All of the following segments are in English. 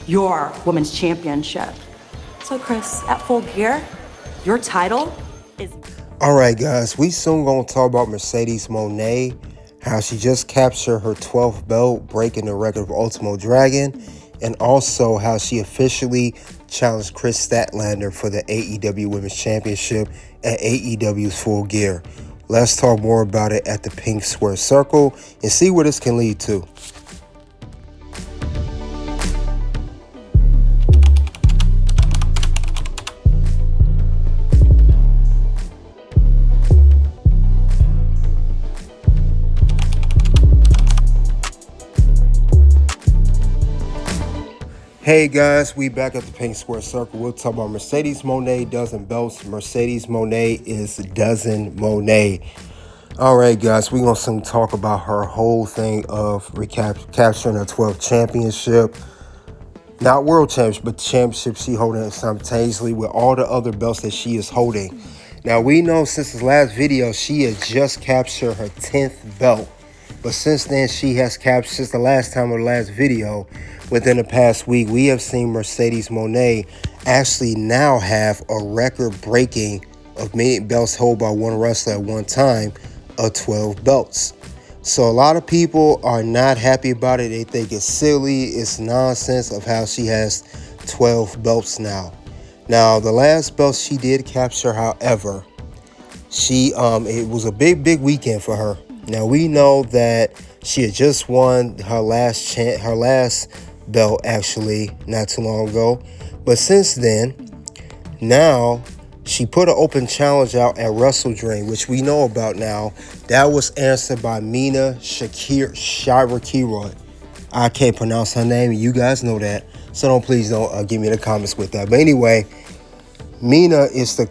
your women's championship. So Chris, at Full Gear, your title is... All right, guys, we soon gonna talk about Mercedes Moné, how she just captured her 12th belt, breaking the record of Ultimo Dragon, and also how she officially challenged Chris Statlander for the AEW Women's Championship at AEW's Full Gear. Let's talk more about it at the Pink Square Circle and see where this can lead to. Hey guys, we back at the Pink Square Circle. We'll talk about Mercedes Moné dozen belts. Mercedes Moné is dozen Moné. All right, guys, we're gonna soon talk about her whole thing of capturing her 12th championship. Not world championship, but championship she holding simultaneously with all the other belts that she is holding. Now, we know since the last video, she had just captured her 10th belt. But since then, she has captured, since the last time of the last video, within the past week, we have seen Mercedes Moné actually now have a record breaking of many belts held by one wrestler at one time of 12 belts. So a lot of people are not happy about it. They think it's silly, it's nonsense of how she has 12 belts now. Now, the last belt she did capture, however, it was a big weekend for her. Now, we know that she had just won her last belt, actually, not too long ago. But since then, now, she put an open challenge out at WrestleDream, which we know about now. That was answered by Mina Shirakira. I can't pronounce her name, you guys know that. So please don't give me the comments with that. But anyway, Mina is the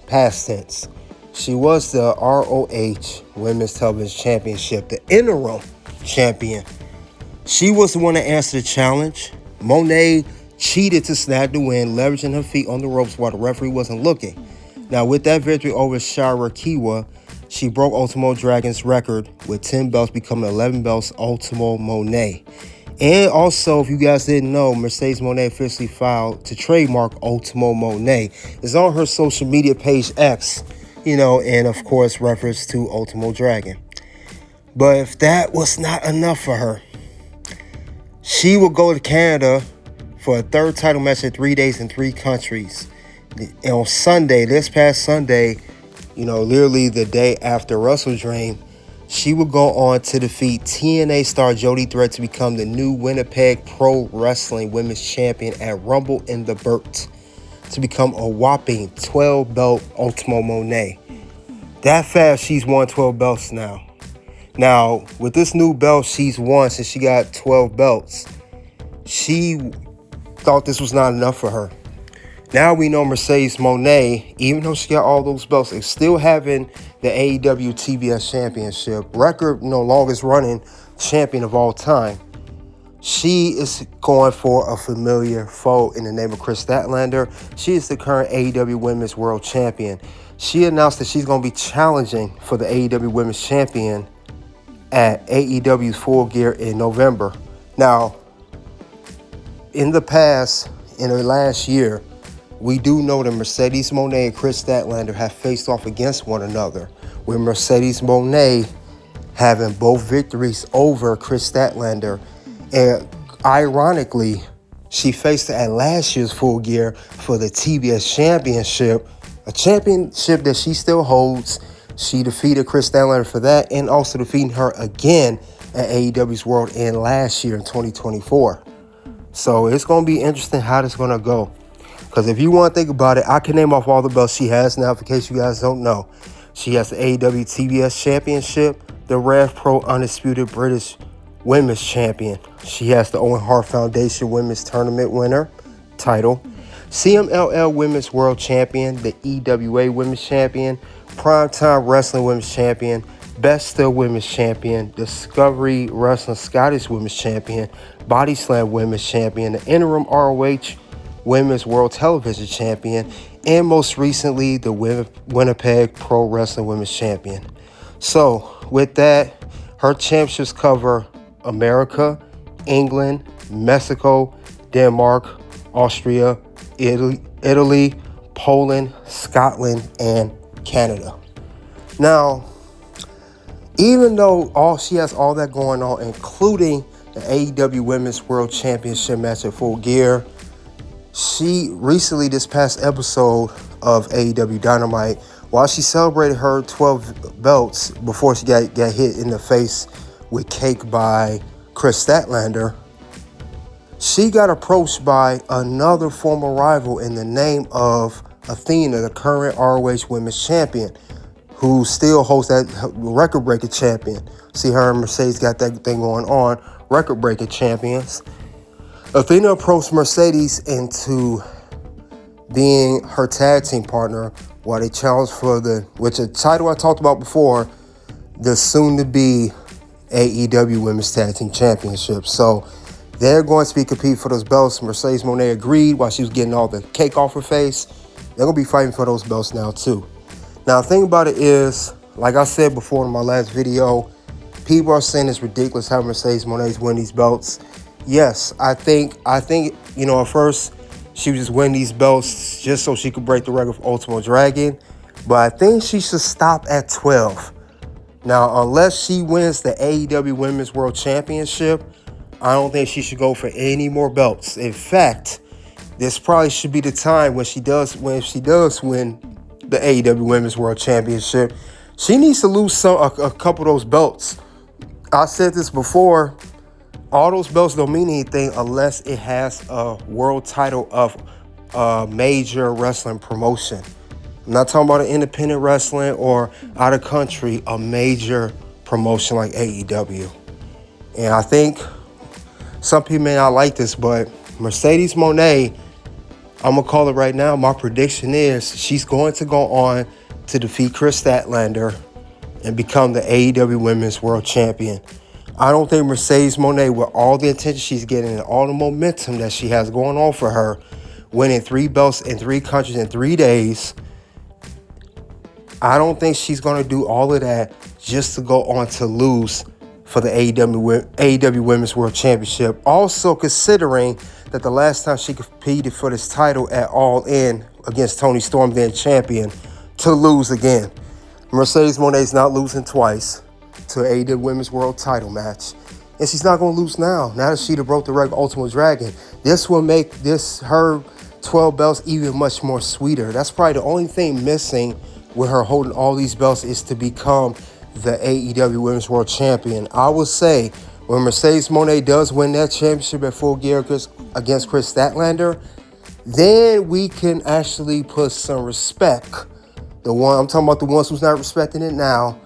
past tense. She was the ROH Women's Television Championship, the interim champion. She was the one that answered the challenge. Moné cheated to snag the win, leveraging her feet on the ropes while the referee wasn't looking. Now, with that victory over Shirakira, she broke Ultimo Dragon's record with 10 belts, becoming 11 belts Ultimo Moné. And also, if you guys didn't know, Mercedes Moné officially filed to trademark Ultimo Moné. It's on her social media page X. And of course, reference to Ultimo Dragon. But if that was not enough for her, she will go to Canada for a third title match in 3 days in 3 countries. And on Sunday, this past Sunday, literally the day after WrestleDream, she will go on to defeat TNA star Jody Threat to become the new Winnipeg Pro Wrestling Women's Champion at Rumble in the Burt, to become a whopping 12-belt Ultimo Moné. That fast, she's won 12 belts now. Now, with this new belt she's won since she got 12 belts, she thought this was not enough for her. Now we know Mercedes Moné, even though she got all those belts, is still having the AEW TBS Championship record, longest running champion of all time. She is going for a familiar foe in the name of Chris Statlander. She is the current AEW Women's World Champion. She announced that she's going to be challenging for the AEW Women's Champion at AEW's Full Gear in November. Now, in the last year, we do know that Mercedes Moné and Chris Statlander have faced off against one another, with Mercedes Moné having both victories over Chris Statlander. And ironically, she faced her at last year's Full Gear for the TBS Championship, a championship that she still holds. She defeated Chris Statlander for that, and also defeating her again at AEW's World End last year in 2024. So it's going to be interesting how this is going to go. Because if you want to think about it, I can name off all the belts she has now, in case you guys don't know. She has the AEW TBS Championship, the Rev Pro Undisputed British Women's Champion. She has the Owen Hart Foundation Women's Tournament winner title, CMLL Women's World Champion, the EWA Women's Champion, Primetime Wrestling Women's Champion, Best of Women's Champion, Discovery Wrestling Scottish Women's Champion, Body Slam Women's Champion, the interim ROH Women's World Television Champion, and most recently, the Winnipeg Pro Wrestling Women's Champion. So, with that, her championships cover America, England, Mexico, Denmark, Austria, Italy, Poland, Scotland, and Canada. Now, even though she has all that going on, including the AEW Women's World Championship match at Full Gear, she recently, this past episode of AEW Dynamite, while she celebrated her 12 belts before she got hit in the face with cake by Chris Statlander, she got approached by another former rival in the name of Athena, the current ROH Women's Champion, who still holds that record-breaking champion. See, her and Mercedes got that thing going on, record-breaking champions. Athena approached Mercedes into being her tag team partner while they challenged for which a title I talked about before, the soon-to-be AEW Women's Tag Team Championship. So they're going to be competing for those belts. Mercedes Moné agreed while she was getting all the cake off her face. They're going to be fighting for those belts now too. Now, the thing about it is, like I said before in my last video, people are saying it's ridiculous how Mercedes Moné's win these belts. Yes, I think, at first she was just winning these belts just so she could break the record for Ultimo Dragon. But I think she should stop at 12. Now, unless she wins the AEW Women's World Championship, I don't think she should go for any more belts. In fact, this probably should be the time when she does win the AEW Women's World Championship. She needs to lose a couple of those belts. I said this before. All those belts don't mean anything unless it has a world title of a major wrestling promotion. I'm not talking about an independent wrestling or out of country, a major promotion like AEW. And I think some people may not like this, but Mercedes Moné, I'm going to call it right now, my prediction is she's going to go on to defeat Chris Statlander and become the AEW Women's World Champion. I don't think Mercedes Moné, with all the attention she's getting and all the momentum that she has going on for her, winning 3 belts in 3 countries in 3 days, I don't think she's going to do all of that just to go on to lose for the AEW Women's World Championship. Also considering that the last time she competed for this title at All In against Toni Storm, then champion, to lose again. Mercedes Moné's not losing twice to an AEW Women's World title match. And she's not going to lose now that she broke the record Ultimo Dragon. This will make her 12 belts even much more sweeter. That's probably the only thing missing with her holding all these belts is to become the AEW Women's World Champion. I will say, when Mercedes Moné does win that championship at Full Gear against Chris Statlander, then we can actually put some respect. I'm talking about the ones who's not respecting it now,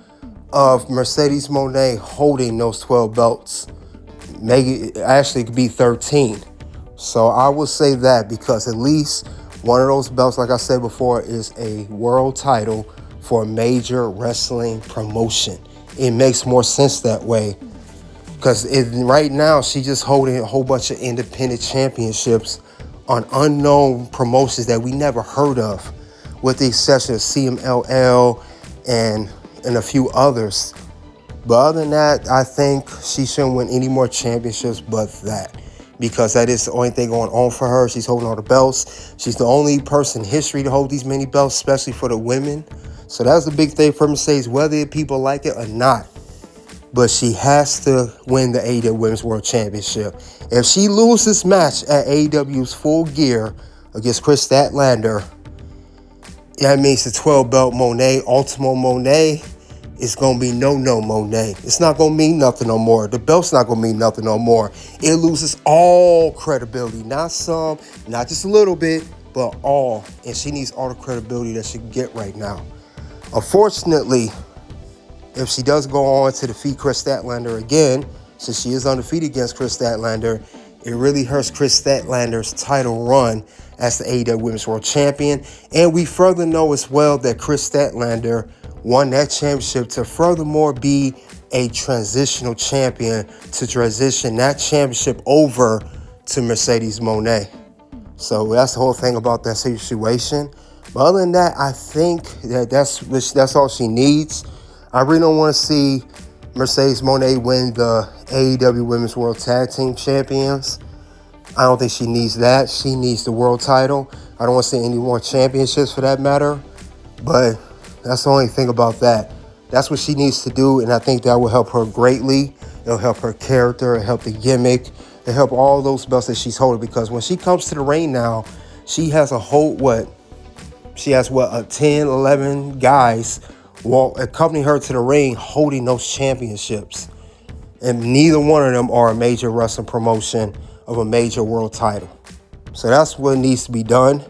of Mercedes Moné holding those 12 belts. Maybe it actually could be 13. So I will say that, because at least one of those belts, like I said before, is a world title for a major wrestling promotion. It makes more sense that way, because right now she's just holding a whole bunch of independent championships on unknown promotions that we never heard of, with the exception of CMLL and a few others. But other than that, I think she shouldn't win any more championships but that, because that is the only thing going on for her. She's holding all the belts. She's the only person in history to hold these many belts, especially for the women. So that's a big thing for Mercedes, whether people like it or not. But she has to win the AEW Women's World Championship. If she loses this match at AEW's Full Gear against Chris Statlander, that means the 12-belt Moné, Ultimo Moné, is going to be no Moné. It's not going to mean nothing no more. The belt's not going to mean nothing no more. It loses all credibility. Not some, not just a little bit, but all. And she needs all the credibility that she can get right now. Unfortunately, if she does go on to defeat Chris Statlander again, since she is undefeated against Chris Statlander, it really hurts Chris Statlander's title run as the AEW Women's World Champion. And we further know as well that Chris Statlander won that championship to furthermore be a transitional champion, to transition that championship over to Mercedes Moné. So that's the whole thing about that situation. But other than that, I think that's all she needs. I really don't want to see Mercedes Moné win the AEW Women's World Tag Team Champions. I don't think she needs that. She needs the world title. I don't want to see any more championships for that matter. But that's the only thing about that. That's what she needs to do, and I think that will help her greatly. It'll help her character, it'll help the gimmick, it'll help all those belts that she's holding, because when she comes to the ring now, she has a whole, She has, 10, 11 guys accompany her to the ring holding those championships. And neither one of them are a major wrestling promotion of a major world title. So that's what needs to be done.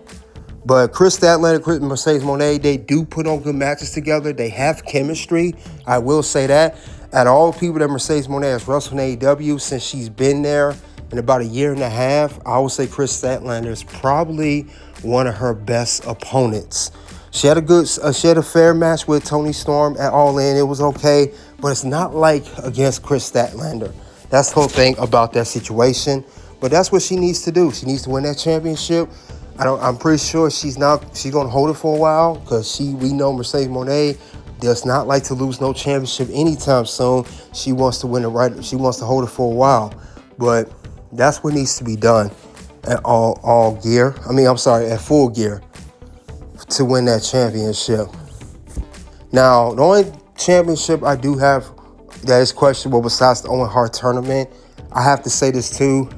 But Chris Statlander and Mercedes Moné, they do put on good matches together. They have chemistry. I will say that. Out of all people that Mercedes Moné has wrestled in AEW since she's been there in about a year and a half, I would say Chris Statlander is probably one of her best opponents. She had a fair match with Toni Storm at All In. It was okay, but it's not like against Chris Statlander. That's the whole thing about that situation. But that's what she needs to do. She needs to win that championship. I'm pretty sure she's going to hold it for a while, because we know Mercedes Moné does not like to lose no championship anytime soon. She wants to win it right. She wants to hold it for a while. But that's what needs to be done at at Full Gear to win that championship. Now, the only championship I do have that is questionable besides the Owen Hart tournament, I have to say this too.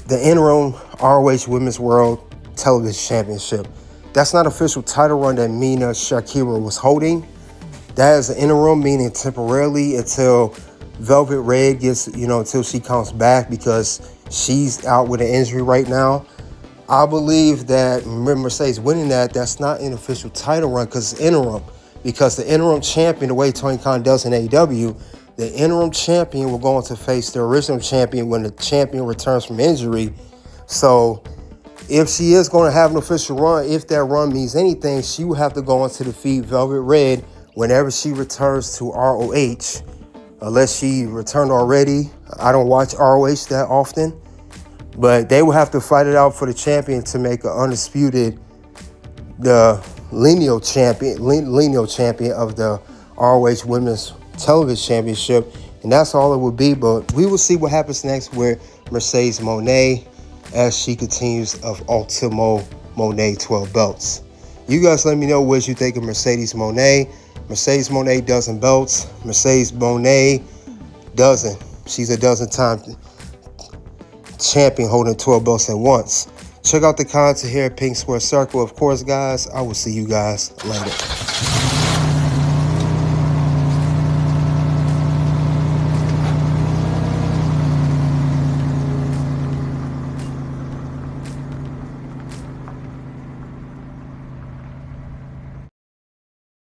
The interim ROH Women's World Television Championship. That's not official title run that Mina Shakira was holding. That is an interim, meaning temporarily until Velvet Red gets, until she comes back, because she's out with an injury right now. I believe that Mercedes winning that's not an official title run, because it's interim. Because the interim champion, the way Tony Khan does in AEW, the interim champion will go on to face the original champion when the champion returns from injury. So if she is going to have an official run, if that run means anything, she will have to go on to defeat Velvet Red whenever she returns to ROH. Unless she returned already. I don't watch ROH that often. But they will have to fight it out for the champion to make an undisputed, the lineal champion of the ROH Women's Television Championship. And that's all it will be. But we will see what happens next with Mercedes Moné as she continues of Ultimo Moné 12 belts. You guys let me know what you think of Mercedes Moné. Mercedes Moné doesn't belts. Mercedes Moné doesn't. She's a dozen-time champion holding 12 belts at once. Check out the content here at Pink Square Circle. Of course, guys, I will see you guys later.